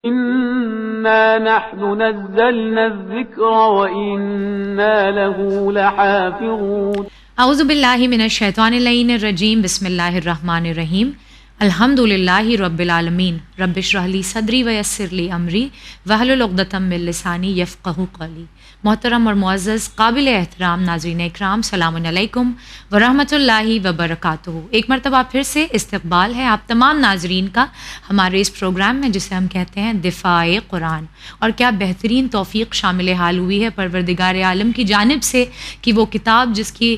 إنا نحن نزلنا الذكر وإنا له لحافظون اعوذ باللہ من الشیطان اللعین الرجیم بسم اللہ الرحمن الرحیم الحمد للہ رب العالمین رب اشرح لی صدری ویسر لی امری واحلل عقدۃ من لسانی یفقہوا قولی۔ محترم اور معزز قابل احترام ناظرین اکرام، سلام علیکم ورحمۃ اللہ وبرکاتہ۔ ایک مرتبہ پھر سے استقبال ہے آپ تمام ناظرین کا ہمارے اس پروگرام میں جسے ہم کہتے ہیں دفاع قرآن۔ اور کیا بہترین توفیق شامل حال ہوئی ہے پروردگار عالم کی جانب سے کہ وہ کتاب جس کی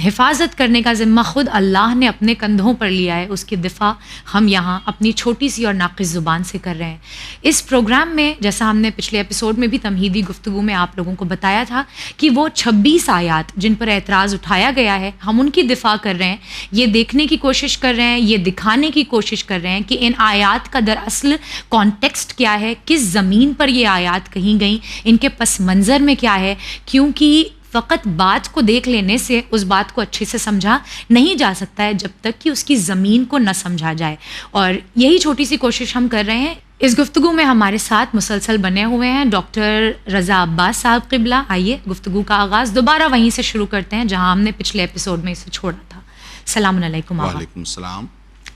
حفاظت کرنے کا ذمہ خود اللہ نے اپنے کندھوں پر لیا ہے، اس کی دفاع ہم یہاں اپنی چھوٹی سی اور ناقص زبان سے کر رہے ہیں۔ اس پروگرام میں جیسا ہم نے پچھلے ایپیسوڈ میں بھی تمہیدی گفتگو میں آپ لوگوں کو بتایا تھا کہ وہ 26 آیات جن پر اعتراض اٹھایا گیا ہے ہم ان کی دفاع کر رہے ہیں، یہ دیکھنے کی کوشش کر رہے ہیں، یہ دکھانے کی کوشش کر رہے ہیں کہ ان آیات کا دراصل کانٹیکسٹ کیا ہے، کس زمین پر یہ آیات کہیں گئیں، ان کے پس منظر میں کیا ہے، کیونکہ فقط بات کو دیکھ لینے سے اس بات کو اچھے سے سمجھا نہیں جا سکتا ہے جب تک کہ اس کی زمین کو نہ سمجھا جائے، اور یہی چھوٹی سی کوشش ہم کر رہے ہیں۔ اس گفتگو میں ہمارے ساتھ مسلسل بنے ہوئے ہیں ڈاکٹر رضا عباس صاحب قبلہ۔ آئیے گفتگو کا آغاز دوبارہ وہیں سے شروع کرتے ہیں جہاں ہم نے پچھلے ایپیسوڈ میں اسے چھوڑا تھا۔ السلام علیکم آغا۔ وعلیکم السلام۔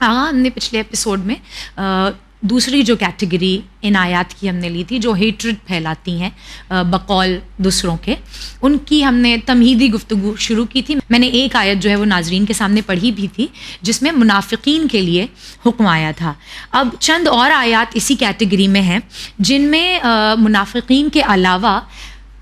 آغا، ہم نے پچھلے ایپیسوڈ میں دوسری جو کیٹیگری ان آیات کی ہم نے لی تھی جو ہیٹرڈ پھیلاتی ہیں بقول دوسروں کے، ان کی ہم نے تمہیدی گفتگو شروع کی تھی۔ میں نے ایک آیت جو ہے وہ ناظرین کے سامنے پڑھی بھی تھی جس میں منافقین کے لیے حکم آیا تھا۔ اب چند اور آیات اسی کیٹیگری میں ہیں جن میں منافقین کے علاوہ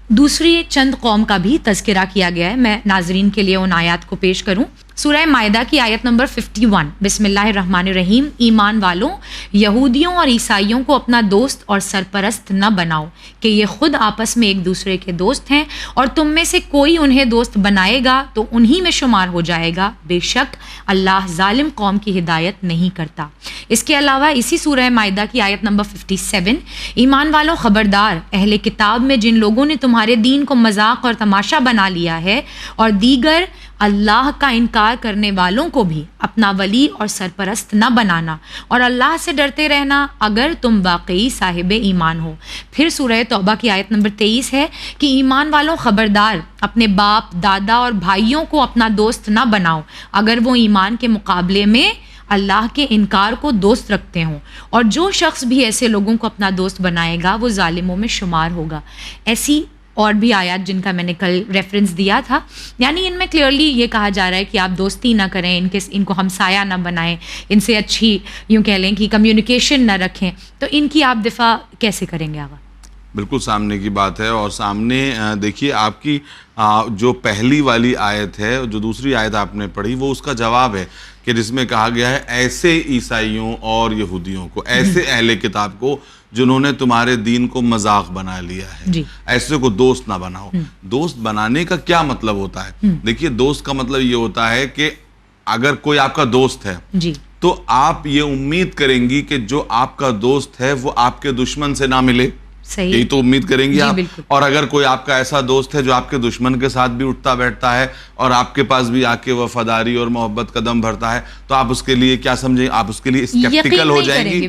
دوسری چند قوم کا بھی تذکرہ کیا گیا ہے۔ میں ناظرین کے لیے ان آیات کو پیش کروں۔ سورہ مائدہ کی آیت نمبر 51، بسم اللہ الرحمن الرحیم۔ ایمان والوں، یہودیوں اور عیسائیوں کو اپنا دوست اور سرپرست نہ بناؤ کہ یہ خود آپس میں ایک دوسرے کے دوست ہیں، اور تم میں سے کوئی انہیں دوست بنائے گا تو انہی میں شمار ہو جائے گا، بے شک اللہ ظالم قوم کی ہدایت نہیں کرتا۔ اس کے علاوہ اسی سورہ مائدہ کی آیت نمبر 57، ایمان والوں خبردار، اہل کتاب میں جن لوگوں نے تمہارے دین کو مذاق اور تماشا بنا لیا ہے اور دیگر اللہ کا انکار کرنے والوں کو بھی اپنا ولی اور سرپرست نہ بنانا، اور اللہ سے ڈرتے رہنا اگر تم واقعی صاحب ایمان ہو۔ پھر سورہ توبہ کی آیت نمبر 23 ہے کہ ایمان والوں خبردار، اپنے باپ، دادا اور بھائیوں کو اپنا دوست نہ بناؤ اگر وہ ایمان کے مقابلے میں اللہ کے انکار کو دوست رکھتے ہوں، اور جو شخص بھی ایسے لوگوں کو اپنا دوست بنائے گا وہ ظالموں میں شمار ہوگا۔ ایسی اور بھی آیات جن کا میں نے کل ریفرنس دیا تھا، یعنی ان میں کلیئرلی یہ کہا جا رہا ہے کہ آپ دوستی نہ کریں، ان کو ہمسایہ نہ بنائیں، ان سے اچھی یوں کہہ لیں کہ کمیونیکیشن نہ رکھیں۔ تو ان کی آپ دفاع کیسے کریں گے آغا؟ بالکل سامنے کی بات ہے، اور سامنے دیکھیے آپ کی جو پہلی والی آیت ہے، جو دوسری آیت آپ نے پڑھی، وہ اس کا جواب ہے کہ جس میں کہا گیا ہے ایسے عیسائیوں اور یہودیوں کو، ایسے اہل کتاب کو جنہوں نے تمہارے دین کو مذاق بنا لیا ہے، ایسے کو دوست نہ بناؤ۔ دوست بنانے کا کیا مطلب ہوتا ہے؟ دیکھیے دوست کا مطلب یہ ہوتا ہے کہ اگر کوئی آپ کا دوست ہے تو آپ یہ امید کریں گی کہ جو آپ کا دوست ہے وہ آپ کے دشمن سے نہ ملے، یہی تو امید کریں گی آپ۔ اور اگر کوئی آپ کا ایسا دوست ہے جو آپ کے دشمن کے ساتھ بھی اٹھتا بیٹھتا ہے اور آپ کے پاس بھی آ کے وفاداری اور محبت قدم بھرتا ہے تو آپ اس کے لیے کیا سمجھیں؟ آپ اس کے لیے اسکیپٹیکل ہو جائیں گی،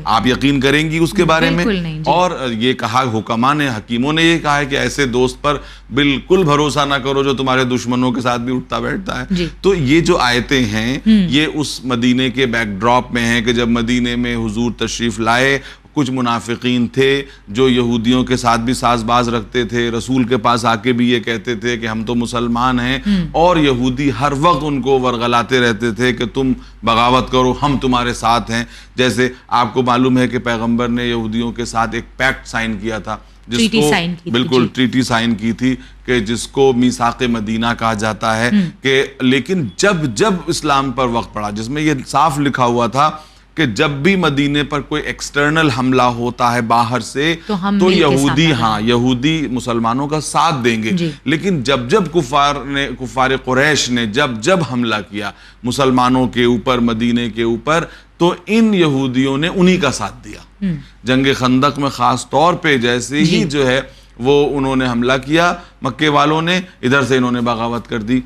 آپ یقین کریں گی اس کے بارے میں۔ اور یہ کہا حکماء نے، حکیموں نے یہ کہا ہے کہ ایسے دوست پر بالکل بھروسہ نہ کرو جو تمہارے دشمنوں کے ساتھ بھی اٹھتا بیٹھتا ہے۔ تو یہ جو آیتیں ہیں یہ اس مدینے کے بیک ڈراپ میں ہیں کہ جب مدینے میں حضور تشریف لائے، کچھ منافقین تھے جو یہودیوں کے ساتھ بھی ساز باز رکھتے تھے، رسول کے پاس آ کے بھی یہ کہتے تھے کہ ہم تو مسلمان ہیں، اور یہودی ہر وقت ان کو ورغلاتے رہتے تھے کہ تم بغاوت کرو، ہم تمہارے ساتھ ہیں۔ جیسے آپ کو معلوم ہے کہ پیغمبر نے یہودیوں کے ساتھ ایک پیکٹ سائن کیا تھا، جس کو بالکل ٹریٹی سائن کی تھی کہ جس کو میثاق مدینہ کہا جاتا ہے، کہ لیکن جب اسلام پر وقت پڑا، جس میں یہ صاف لکھا ہوا تھا کہ جب بھی مدینے پر کوئی ایکسٹرنل حملہ ہوتا ہے باہر سے تو یہودی مسلمانوں کا ساتھ دیں گے، لیکن جب کفار قریش نے جب حملہ کیا مسلمانوں کے اوپر، مدینے کے اوپر، تو ان یہودیوں نے انہی کا ساتھ دیا۔ جنگ خندق میں خاص طور پہ جیسے ہی جو ہے وہ انہوں نے حملہ کیا مکے والوں نے، ادھر سے انہوں نے بغاوت کر دی۔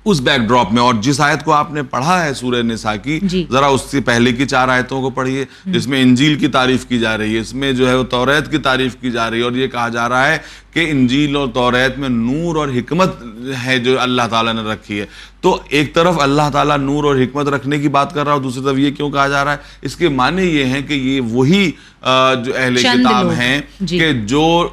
اس بیک ڈراپ میں. اور جس آیت کو آپ نے پڑھا ہے سورہ نساء کی, ذرا اس سے پہلے کی 4 آیتوں کو پڑھیے, جس میں انجیل کی تعریف کی جا رہی ہے, اس میں جو ہے وہ توریت کی تعریف کی جا رہی ہے, اور یہ کہا جا رہا ہے کہ انجیل اور توریت میں نور اور حکمت ہے جو اللہ تعالیٰ نے رکھی ہے. تو ایک طرف اللہ تعالیٰ نور اور حکمت رکھنے کی بات کر رہا ہے, اور دوسری طرف یہ کیوں کہا جا رہا ہے؟ اس کے معنی یہ ہیں کہ یہ وہی جو اہل کتاب ہیں کہ جو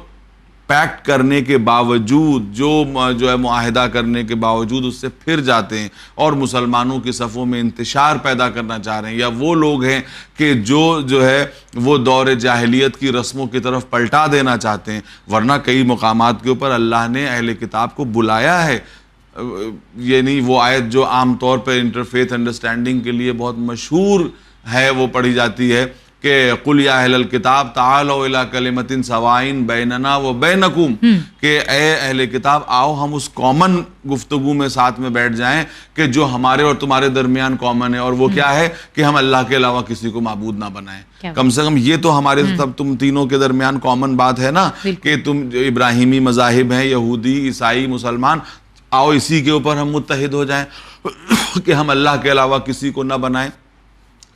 پیکٹ کرنے کے باوجود, جو ہے معاہدہ کرنے کے باوجود اس سے پھر جاتے ہیں اور مسلمانوں کی صفوں میں انتشار پیدا کرنا چاہ رہے ہیں, یا وہ لوگ ہیں کہ جو ہے وہ دور جاہلیت کی رسموں کی طرف پلٹا دینا چاہتے ہیں. ورنہ کئی مقامات کے اوپر اللہ نے اہل کتاب کو بلایا ہے. یعنی وہ آیت جو عام طور پہ انٹرفیتھ انڈرسٹینڈنگ کے لیے بہت مشہور ہے, وہ پڑھی جاتی ہے کہ قُلْ يَا أَهْلَ الْكِتَابِ تَعَالَوْا إِلَىٰ كَلِمَةٍ سَوَاءٍ بَيْنَنَا وَبَيْنَكُمْ, کہ اے اہل کتاب آؤ ہم اس کامن گفتگو میں ساتھ میں بیٹھ جائیں کہ جو ہمارے اور تمہارے درمیان کامن ہے, اور وہ کیا ہے کہ ہم اللہ کے علاوہ کسی کو معبود نہ بنائیں. کم سے کم یہ تو ہمارے تم تینوں کے درمیان کامن بات ہے نا, کہ تم ابراہیمی مذاہب ہیں, یہودی, عیسائی, مسلمان, آؤ اسی کے اوپر ہم متحد ہو جائیں کہ ہم اللہ کے علاوہ کسی کو نہ بنائیں.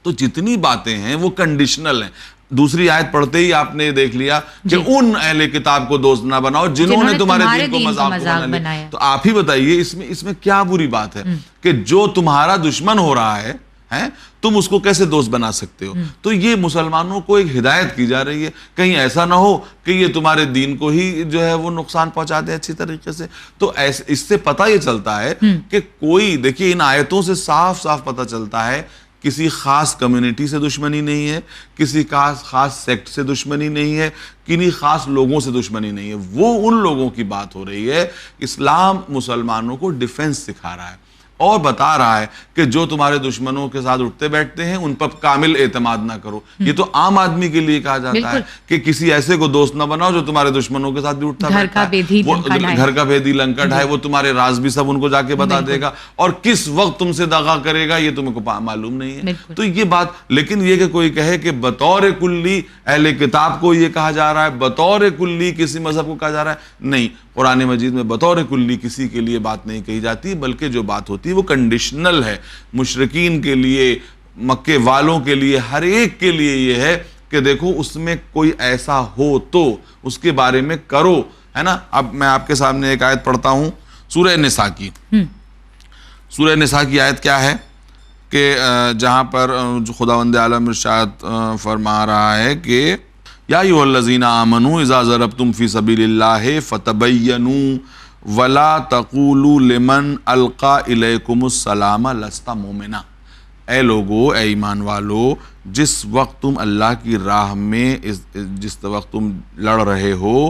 تو جتنی باتیں ہیں وہ کنڈیشنل ہیں. دوسری آیت پڑھتے ہی آپ نے دیکھ لیا کہ ان اہل کتاب کو دوست نہ بناؤ جنہوں نے تمہارے دین کو مذاق بنایا. تو آپ ہی بتائیے اس میں کیا بری بات ہے کہ جو تمہارا دشمن ہو رہا ہے تم اس کو کیسے دوست بنا سکتے ہو؟ تو یہ مسلمانوں کو ایک ہدایت کی جا رہی ہے, کہیں ایسا نہ ہو کہ یہ تمہارے دین کو ہی جو ہے وہ نقصان پہنچا دے اچھی طریقے سے. تو اس سے پتہ یہ چلتا ہے کہ کوئی, دیکھیے ان آیتوں سے صاف صاف پتہ چلتا ہے کسی خاص کمیونٹی سے دشمنی نہیں ہے, کسی خاص سیکٹ سے دشمنی نہیں ہے, کنی خاص لوگوں سے دشمنی نہیں ہے. وہ ان لوگوں کی بات ہو رہی ہے. اسلام مسلمانوں کو ڈیفنس سکھا رہا ہے اور بتا رہا ہے کہ جو تمہارے دشمنوں کے ساتھ اٹھتے بیٹھتے ہیں ان پر کامل اعتماد نہ کرو. یہ تو عام آدمی کے لیے کہا جاتا ہے کہ کسی ایسے کو دوست نہ بناؤ جو تمہارے دشمنوں کے ساتھ بھی اٹھتا بیٹھتا ہے. گھر کا بھیدی لنکا ڈھائے, وہ تمہارے راز بھی سب ان کو جا کے بتا دے گا, اور کس وقت تم سے دغا کرے گا یہ تم کو معلوم نہیں ہے. تو یہ بات, لیکن یہ کہ کوئی کہے کہ بطور کلی اہل کتاب کو یہ کہا جا رہا ہے, بطور کلی کسی مذہب کو کہا جا رہا ہے, نہیں. قرآن مجید میں بطور کلی کسی کے لیے بات نہیں کہی جاتی, بلکہ جو بات ہوتی ہے وہ کنڈیشنل ہے. مشرکین کے لیے, مکے والوں کے لیے, ہر ایک کے لیے یہ ہے کہ دیکھو اس میں کوئی ایسا ہو تو اس کے بارے میں کرو, ہے نا. اب میں آپ کے سامنے ایک آیت پڑھتا ہوں سورہ نساء کی. سورہ نساء کی آیت کیا ہے کہ جہاں پر خداوند عالم ارشاد فرما رہا ہے کہ یا ایھا الذین آمنوا اذا ضربتم فی سبیل اللہ فتبینوا ولا تقولوا لمن القى الیکم السلام لست مؤمنا. اے لوگو, اے ایمان والو, جس وقت تم اللہ کی راہ میں جس وقت تم لڑ رہے ہو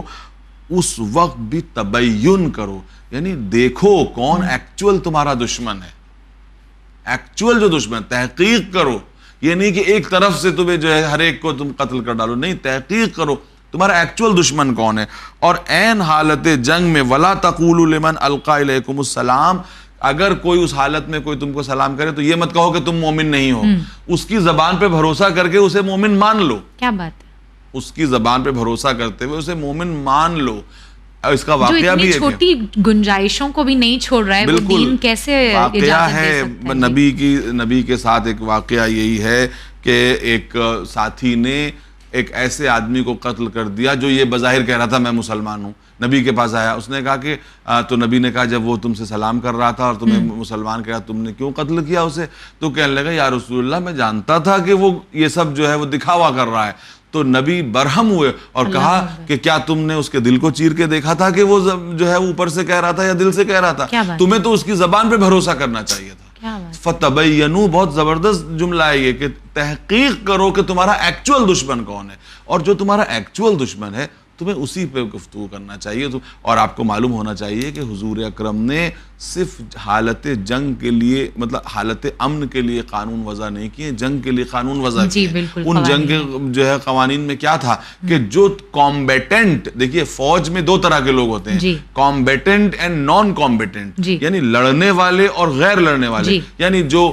اس وقت بھی تبین کرو, یعنی دیکھو کون ایکچول تمہارا دشمن ہے. ایکچول جو دشمن, تحقیق کرو. یہ نہیں کہ ایک طرف سے تمہیں جو ہے ہر ایک کو تم قتل کر ڈالو, نہیں, تحقیق کرو تمہارا ایکچول دشمن کون ہے. اور عین حالت جنگ میں ولا تقولوا لمن القى الیکم السلام, اگر کوئی اس حالت میں کوئی تم کو سلام کرے تو یہ مت کہو کہ تم مومن نہیں ہو. اس کی زبان پہ بھروسہ کر کے اسے مومن مان لو. کیا بات ہے, اس کی زبان پہ بھروسہ کرتے ہوئے اسے مومن مان لو. اس کا واقعہ بھی ہے, چھوٹی گنجائشوں کو بھی نہیں چھوڑ رہا ہے, وہ دین کیسے واقعہ ہے. نبی کے ساتھ ایک واقعہ یہی ہے کہ ایک ساتھی نے ایک ایسے آدمی کو قتل کر دیا جو یہ بظاہر کہہ رہا تھا میں مسلمان ہوں. نبی کے پاس آیا, اس نے کہا کہ تو نبی نے کہا جب وہ تم سے سلام کر رہا تھا اور تمہیں مسلمان کہا تم نے کیوں قتل کیا اسے؟ تو کہنے لگا یا رسول اللہ میں جانتا تھا کہ وہ یہ سب جو ہے وہ دکھاوا کر رہا ہے. تو نبی برہم ہوئے اور کہا کہ کیا تم نے اس کے دل کو چیر کے دیکھا تھا کہ وہ جو ہے اوپر سے کہہ رہا تھا یا دل سے کہہ رہا تھا؟ تمہیں تو اس کی زبان پہ بھروسہ کرنا چاہیے تھا. فتبینوا, بہت زبردست جملہ ہے یہ کہ تحقیق کرو کہ تمہارا ایکچول دشمن کون ہے, اور جو تمہارا ایکچول دشمن ہے تمہیں اسی پہ گفتگو کرنا چاہیے. اور آپ کو معلوم ہونا چاہیے کہ حضور اکرم نے صرف حالت جنگ کے لیے, مطلب حالت امن کے لیے قانون وضع نہیں کیے, جنگ کے لیے قانون وضع کیے. ان جنگ کے جو ہے قوانین میں کیا تھا کہ جو کامبیٹنٹ, دیکھیے فوج میں دو طرح کے لوگ ہوتے ہیں, کامبیٹنٹ اینڈ نان کامبیٹنٹ, یعنی لڑنے والے اور غیر لڑنے والے. یعنی جو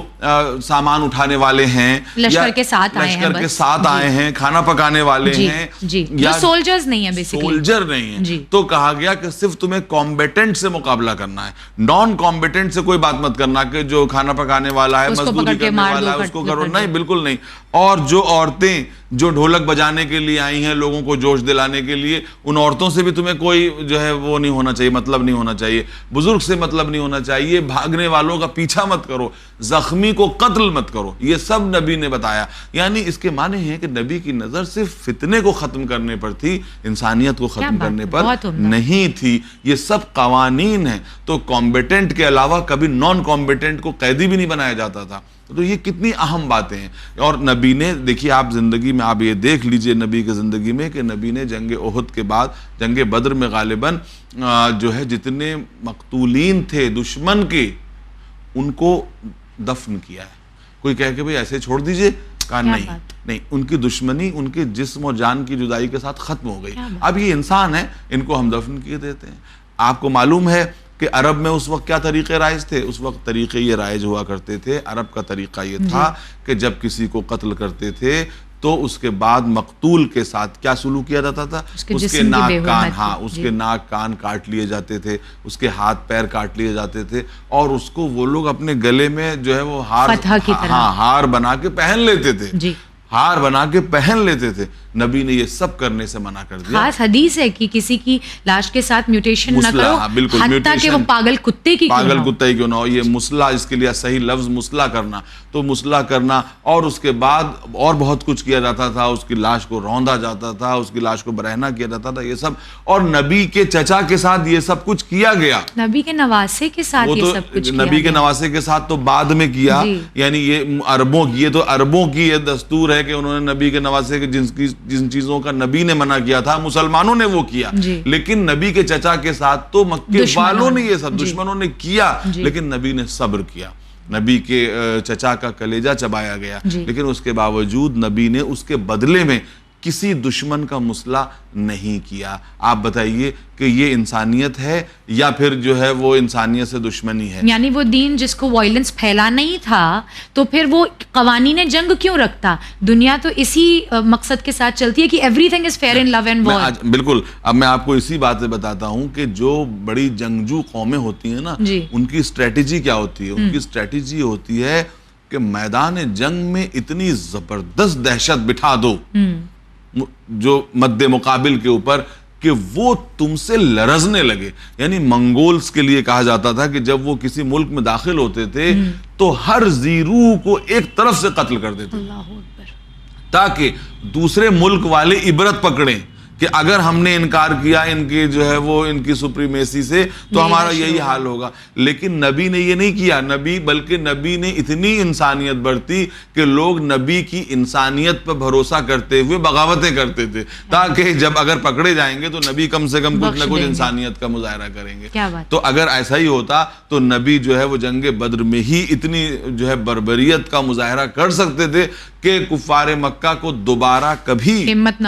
سامان اٹھانے والے ہیں, لشکر کے ساتھ آئے ہیں, کھانا پکانے والے ہیں, یا سولجرز نہیں ہیں, بیسیکلی سولجر نہیں ہیں. تو کہا گیا کہ صرف تمہیں کمبیٹنٹ سے مقابلہ کرنا ہے, نان کمبیٹنٹ سے کوئی بات مت کرنا کہ جو کھانا پکانے والا ہے, مزدوری کرنے والا ہے, اس کو کرو. نہیں, بالکل نہیں. اور جو عورتیں جو ڈھولک بجانے کے لیے آئی ہیں لوگوں کو جوش دلانے کے لیے, ان عورتوں سے بھی تمہیں کوئی جو ہے وہ نہیں ہونا چاہیے, مطلب نہیں ہونا چاہیے. بزرگ سے مطلب نہیں ہونا چاہیے. بھاگنے والوں کا پیچھا مت کرو, زخمی کو قتل مت کرو. یہ سب نبی نے بتایا. یعنی اس کے معنی ہے کہ نبی کی نظر صرف فتنے کو ختم کرنے پر تھی, انسانیت کو ختم کرنے پر نہیں تھی. یہ سب قوانین ہیں. تو کمبیٹنٹ کے علاوہ کبھی نان کمبیٹنٹ کو قیدی بھی نہیں بنایا جاتا تھا. تو یہ کتنی اہم باتیں ہیں. اور نبی نے دیکھیے, آپ زندگی میں آپ یہ دیکھ لیجئے نبی کے زندگی میں کہ نبی نے جنگ احد کے بعد, جنگ بدر میں غالباً جو ہے جتنے مقتولین تھے دشمن کے, ان کو دفن کیا ہے. کوئی کہہ کہ بھئی ایسے چھوڑ دیجئے, کہا نہیں, ان کی دشمنی ان کے جسم اور جان کی جدائی کے ساتھ ختم ہو گئی. اب یہ انسان ہے, ان کو ہم دفن کیے دیتے ہیں. آپ کو معلوم ہے کہ عرب میں اس وقت کیا طریقے رائج تھے؟ اس وقت طریقے یہ رائج ہوا کرتے تھے. عرب کا طریقہ یہ تھا کہ جب کسی کو قتل کرتے تھے تو اس کے بعد مقتول کے ساتھ کیا سلوک کیا جاتا تھا؟ اس کے ناک کان, اس کے ناک کان کاٹ لیے جاتے تھے, اس کے ہاتھ پیر کاٹ لیے جاتے تھے, اور اس کو وہ لوگ اپنے گلے میں جو ہے وہ ہار بنا کے پہن لیتے تھے. ہار بنا کے پہن لیتے تھے. نبی نے یہ سب کرنے سے منع کر دیا. خاص حدیث ہے کہ کسی کی لاش کے ساتھ میوٹیشن نہ کرو, حتیٰ کہ وہ پاگل کتے کی کیوں نہ ہو. یہ مسلح, اس کے لیے صحیح لفظ مسلح کرنا, تو مسلح کرنا. اور اس کے بعد اور بہت کچھ کیا جاتا تھا. اس کی لاش کو روندا جاتا تھا, اس کی لاش کو برہنہ کیا جاتا تھا, یہ سب. اور نبی کے چچا کے ساتھ یہ سب کچھ کیا گیا. نبی کے نواسے کے ساتھ یہ سب کچھ کیا. نبی کے نواسے کے ساتھ تو بعد میں کیا. یعنی یہ عربوں کی, یہ تو عربوں کی یہ دستور ہے کہ انہوں نے نبی کے نواسے کے جن چیزوں کا نبی نے منع کیا تھا, مسلمانوں نے وہ کیا. لیکن نبی کے چچا کے ساتھ تو مکے والوں نے یہ سب, دشمنوں نے کیا, لیکن نبی نے صبر کیا. نبی کے چچا کا کلیجہ چبایا گیا, لیکن اس کے باوجود نبی نے اس کے بدلے میں کسی دشمن کا مسئلہ نہیں کیا. آپ بتائیے کہ یہ انسانیت ہے یا پھر جو ہے وہ انسانیت سے دشمنی ہے؟ یعنی وہ دین جس کو وائلنس پھیلانا ہی تھا, تو پھر وہ قوانین جنگ کیوں رکھتا؟ دنیا تو اسی مقصد کے ساتھ چلتی ہے کہ everything is fair in love and war. بالکل. اب میں آپ کو اسی بات سے بتاتا ہوں کہ جو بڑی جنگجو قومیں ہوتی ہیں نا, ان کی اسٹریٹجی کیا ہوتی ہے؟ ان کی اسٹریٹجی ہوتی ہے کہ میدان جنگ میں اتنی زبردست دہشت بٹھا دو جو مد مقابل کے اوپر کہ وہ تم سے لرزنے لگے. یعنی منگولز کے لیے کہا جاتا تھا کہ جب وہ کسی ملک میں داخل ہوتے تھے تو ہر زیرو کو ایک طرف سے قتل کر دیتے تاکہ دوسرے ملک والے عبرت پکڑیں کہ اگر ہم نے انکار کیا ان کی جو ہے وہ ان کی سپریمیسی سے تو ہمارا یہی حال ہوگا. لیکن نبی نے یہ نہیں کیا. بلکہ نبی نے اتنی انسانیت برتی کہ لوگ نبی کی انسانیت پر بھروسہ کرتے ہوئے بغاوتیں کرتے تھے, تاکہ جب اگر پکڑے جائیں گے تو نبی کم سے کم کچھ نہ کچھ انسانیت کا مظاہرہ کریں گے. تو اگر ایسا ہی ہوتا تو نبی جو ہے وہ جنگ بدر میں ہی اتنی جو ہے بربریت کا مظاہرہ کر سکتے تھے کہ کفار مکہ کو دوبارہ کبھی ہمت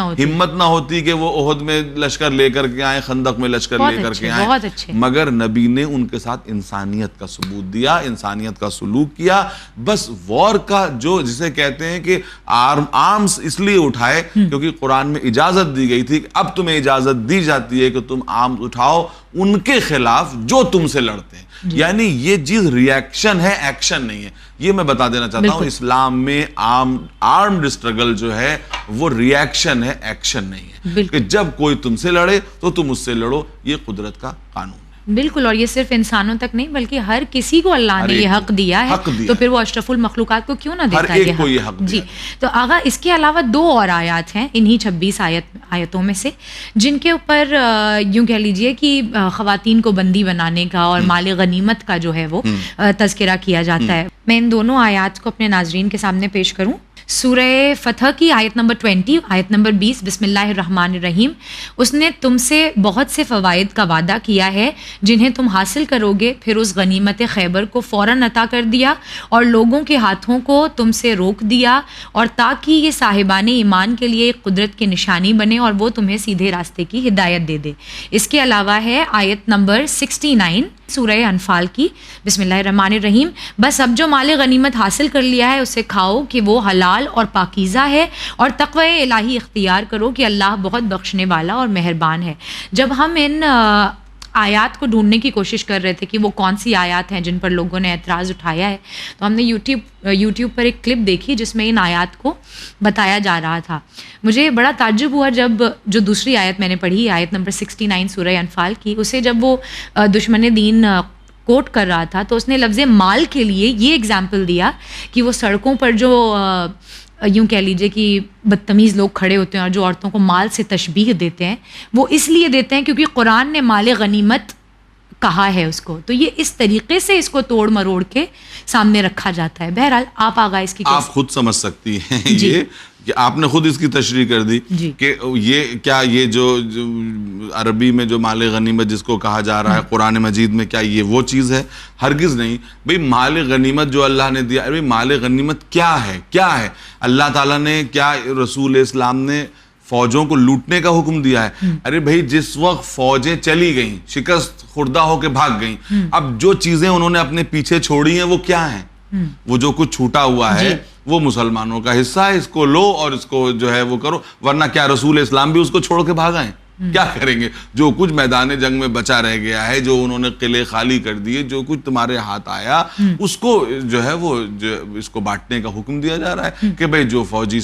نہ ہوتی کہ وہ احد میں لشکر لے کر کے آئے, خندق میں لشکر لے کر کے آئے. مگر نبی نے ان کے ساتھ انسانیت کا ثبوت دیا, انسانیت کا سلوک کیا. بس وار کا جو جسے کہتے ہیں کہ آرمز اس لیے اٹھائے کیونکہ قرآن میں اجازت دی گئی تھی کہ اب تمہیں اجازت دی جاتی ہے کہ تم آرمز اٹھاؤ ان کے خلاف جو تم سے لڑتے ہیں. یعنی یہ چیز ریاکشن ہے, ایکشن نہیں ہے. یہ میں بتا دینا چاہتا ہوں, اسلام میں آرمڈ اسٹرگل جو ہے وہ ریاکشن ہے, ایکشن نہیں ہے. کہ جب کوئی تم سے لڑے تو تم اس سے لڑو, یہ قدرت کا قانون ہے. بالکل. اور یہ صرف انسانوں تک نہیں بلکہ ہر کسی کو اللہ نے یہ حق دیا ہے, تو پھر وہ اشرف المخلوقات کو کیوں نہ دیتا ہے یہ حق؟ جی. تو آغا اس کے علاوہ 2 اور آیات ہیں انہی 26 آیتوں میں سے, جن کے اوپر یوں کہہ لیجئے کہ خواتین کو بندی بنانے کا اور مال غنیمت کا جو ہے وہ تذکرہ کیا جاتا ہے. میں ان دونوں آیات کو اپنے ناظرین کے سامنے پیش کروں. سورہ فتح کی آیت نمبر 20, آیت نمبر 20, بسم اللہ الرحمن الرحیم. اس نے تم سے بہت سے فوائد کا وعدہ کیا ہے جنہیں تم حاصل کرو گے, پھر اس غنیمت خیبر کو فوراً عطا کر دیا اور لوگوں کے ہاتھوں کو تم سے روک دیا, اور تاکہ یہ صاحبان ایمان کے لیے ایک قدرت کی نشانی بنے اور وہ تمہیں سیدھے راستے کی ہدایت دے دے. اس کے علاوہ ہے آیت نمبر 69 سورہ انفال کی. بسم اللہ الرحمن الرحیم. بس اب جو مال غنیمت حاصل کر لیا ہے اسے کھاؤ کہ وہ حلال اور پاکیزہ ہے, اور تقوی الہی اختیار کرو کہ اللہ بہت بخشنے والا اور مہربان ہے. جب ہم ان آیات کو ڈھونڈنے کی کوشش کر رہے تھے کہ وہ کون سی آیات ہیں جن پر لوگوں نے اعتراض اٹھایا ہے, تو ہم نے یوٹیوب پر ایک کلپ دیکھی جس میں ان آیات کو بتایا جا رہا تھا. مجھے بڑا تعجب ہوا جب جو دوسری آیت میں نے پڑھی, آیت نمبر 69 سورہ انفال کی, اسے جب وہ دشمن دین کوٹ کر رہا تھا تو اس نے لفظ مال کے لیے یہ ایگزامپل دیا کہ وہ سڑکوں پر جو یوں کہہ لیجیے کہ بدتمیز لوگ کھڑے ہوتے ہیں اور جو عورتوں کو مال سے تشبیہ دیتے ہیں, وہ اس لیے دیتے ہیں کیونکہ قرآن نے مال غنیمت کہا ہے اس کو, تو یہ اس طریقے سے اس کو توڑ مروڑ کے سامنے رکھا جاتا ہے. بہرحال آپ آغاز کی آپ خود سمجھ سکتی ہیں یہ کہ آپ نے خود اس کی تشریح کر دی کہ یہ جو عربی میں جو مال غنیمت جس کو کہا جا رہا ہے قرآن مجید میں, کیا یہ وہ چیز ہے؟ ہرگز نہیں بھئی. مال غنیمت جو اللہ نے دیا, مال غنیمت کیا ہے؟ اللہ تعالیٰ نے کیا رسول اسلام نے فوجوں کو لوٹنے کا حکم دیا ہے؟ ارے بھائی جس وقت فوجیں چلی گئیں, شکست خوردہ ہو کے بھاگ گئیں, اب جو چیزیں انہوں نے اپنے پیچھے چھوڑی ہیں وہ کیا ہیں؟ وہ جو کچھ چھوٹا ہوا ہے وہ مسلمانوں کا حصہ ہے, اس کو لو اور اس کو جو ہے وہ کرو. ورنہ کیا رسول اسلام بھی اس کو چھوڑ کے بھاگائیں؟ کیا کریں گے؟ جو کچھ میدان جنگ میں بچا رہ گیا ہے, جو انہوں نے قلعے خالی کر دیے, جو کچھ تمہارے ہاتھ آیا اس کو جو ہے وہ اس کو بانٹنے کا حکم دیا جا رہا ہے کہ بھئی جو فوجی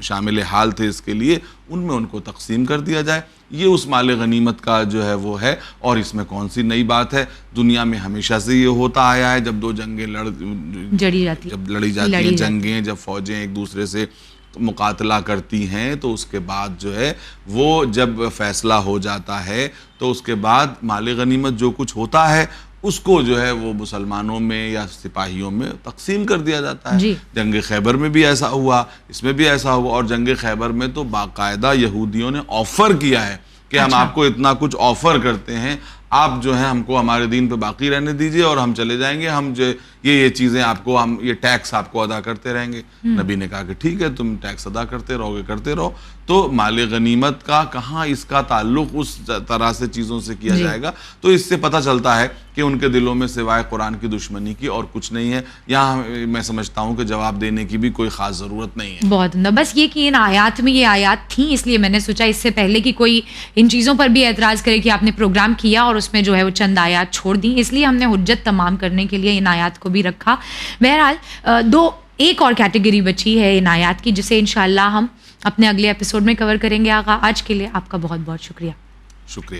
شامل حال تھے اس کے لیے ان میں ان کو تقسیم کر دیا جائے. یہ اس مال غنیمت کا جو ہے وہ ہے, اور اس میں کون سی نئی بات ہے؟ دنیا میں ہمیشہ سے یہ ہوتا آیا ہے. جب دو جنگیں لڑی جاتی ہیں جنگیں, جب فوجیں ایک دوسرے سے مقاتلہ کرتی ہیں, تو اس کے بعد جو ہے وہ جب فیصلہ ہو جاتا ہے تو اس کے بعد مال غنیمت جو کچھ ہوتا ہے اس کو جو ہے وہ مسلمانوں میں یا سپاہیوں میں تقسیم کر دیا جاتا ہے. جنگ خیبر میں بھی ایسا ہوا, اس میں بھی ایسا ہوا, اور جنگ خیبر میں تو باقاعدہ یہودیوں نے آفر کیا ہے کہ ہم آپ کو اتنا کچھ آفر کرتے ہیں, آپ جو ہے ہم کو ہمارے دین پہ باقی رہنے دیجئے اور ہم چلے جائیں گے, ہم جو یہ چیزیں آپ کو, ہم یہ ٹیکس آپ کو ادا کرتے رہیں گے. نبی نے کہا کہ ٹھیک ہے تم ٹیکس ادا کرتے رہو. تو مال غنیمت کا کہاں اس کا تعلق اس طرح سے چیزوں سے کیا جائے گا؟ تو اس سے پتہ چلتا ہے کہ ان کے دلوں میں سوائے قرآن کی دشمنی کی اور کچھ نہیں ہے. یہاں میں سمجھتا ہوں کہ جواب دینے کی بھی کوئی خاص ضرورت نہیں ہے. بہت عمدہ. بس یہ کہ ان آیات میں یہ آیات تھیں, اس لیے میں نے سوچا اس سے پہلے کہ کوئی ان چیزوں پر بھی اعتراض کرے کہ آپ نے پروگرام کیا اور اس میں جو ہے وہ چند آیات چھوڑ دیں, اس لیے ہم نے حجت تمام کرنے کے لیے ان آیات کو بھی رکھا. بہرحال ایک اور کیٹیگری بچی ہے ان آیات کی جسے انشاءاللہ ہم اپنے اگلے ایپیسوڈ میں کور کریں گے. آقا آج کے لیے آپ کا بہت بہت شکریہ.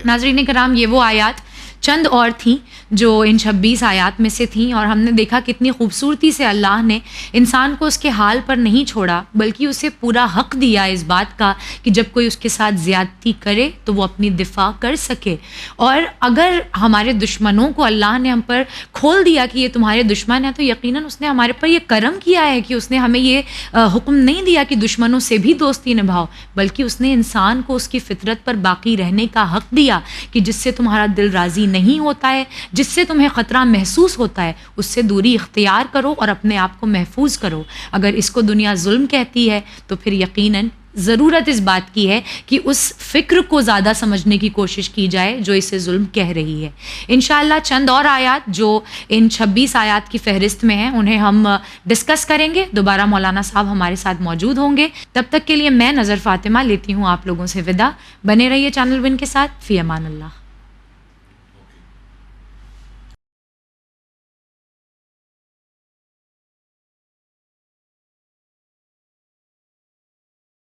ناظرین کرام, یہ وہ آیات چند اور تھیں جو ان 26 آیات میں سے تھیں, اور ہم نے دیکھا کتنی خوبصورتی سے اللہ نے انسان کو اس کے حال پر نہیں چھوڑا بلکہ اسے پورا حق دیا اس بات کا کہ جب کوئی اس کے ساتھ زیادتی کرے تو وہ اپنی دفاع کر سکے. اور اگر ہمارے دشمنوں کو اللہ نے ہم پر کھول دیا کہ یہ تمہارے دشمن ہیں, تو یقیناً اس نے ہمارے پر یہ کرم کیا ہے کہ اس نے ہمیں یہ حکم نہیں دیا کہ دشمنوں سے بھی دوستی نبھاؤ, بلکہ اس نے انسان کو اس کی فطرت پر باقی رہنے کا حق دیا کہ جس سے تمہارا دل راضی نہیں ہوتا ہے, جس سے تمہیں خطرہ محسوس ہوتا ہے, اس سے دوری اختیار کرو اور اپنے آپ کو محفوظ کرو. اگر اس کو دنیا ظلم کہتی ہے تو پھر یقیناً ضرورت اس بات کی ہے کہ اس فکر کو زیادہ سمجھنے کی کوشش کی جائے جو اسے ظلم کہہ رہی ہے. انشاءاللہ چند اور آیات جو ان 26 آیات کی فہرست میں ہیں انہیں ہم ڈسکس کریں گے. دوبارہ مولانا صاحب ہمارے ساتھ موجود ہوں گے. تب تک کے لیے میں نظر فاطمہ لیتی ہوں آپ لوگوں سے وداع. بنے رہیے چینل ون کے ساتھ. فی امان اللہ.